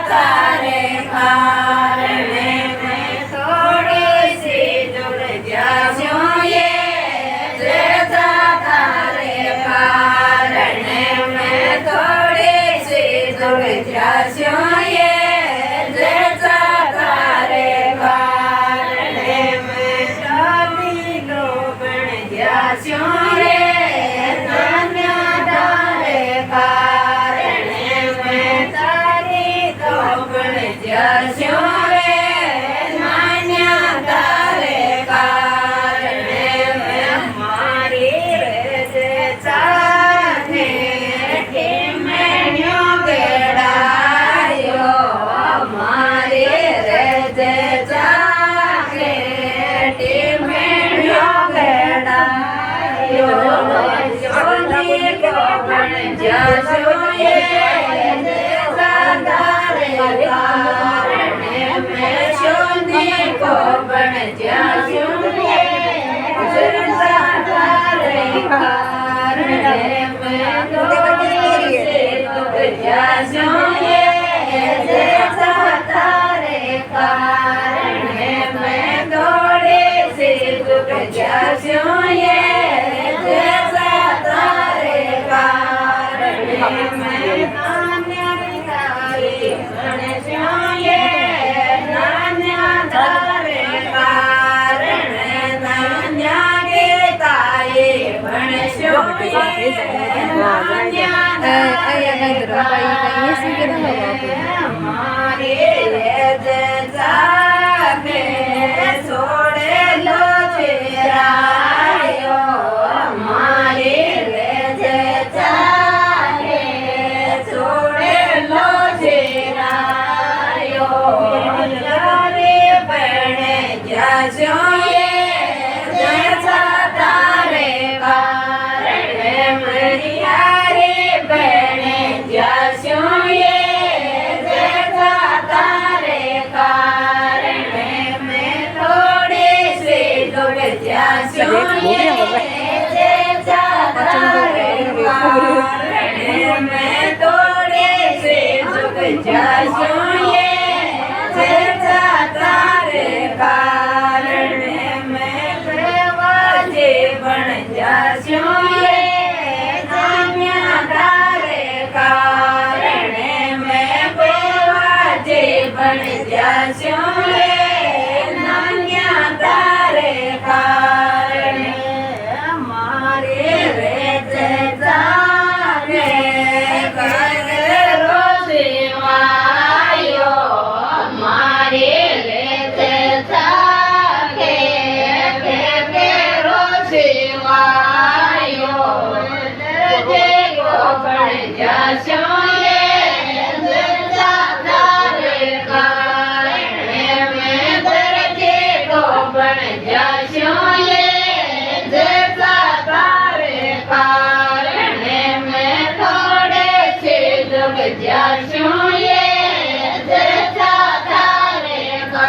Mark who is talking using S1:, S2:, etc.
S1: તારે કારણે મેં થોડી સી દૂર જાશું એ જતા તારે કારણે મેં થોડી સી દૂર જાશું એ જતા તારે કારણે મેં તારી લોબણ જાશું એ જાશું રે નાન્યા તારે કારણે મેં મારી રે જે ચાને ઠીમેણ્યો કેળાયો મારી રે જે ચાને ઠીમેણ્યો કેળાયો જોની કોણ જાશું એ કારણે મેં શોધી કોણ જાશું જતા તારે કારણે મેં દોડી જાશું જતા તારે કારણે મેં દોડી જાશું જતા તારે કારણે મેં નાન્યા તારે કારણે નાન્યા ગીતાએ ભણશો મારી જાગે છોડેલો છે રાયો મારી જાગે છોડેલો છે જાશું જતા તારે કારણે મરિયારી બને જાશું જતા તારે કારણે મેં થોડી સી દૂર જાશું જતા તારે કારણે મેં થોડી સી દૂર જાશું જતા તારે કારણે મેં પ્રેવા જીવન જાશું નાન્યા તારે કારણે મેં પ્રેવા જીવન જાશું નાન્યા તારે કારણે મારી રે જાને કરો સેવાયો મારી રે જાગે સેવાયો જે ગોપણ જાશું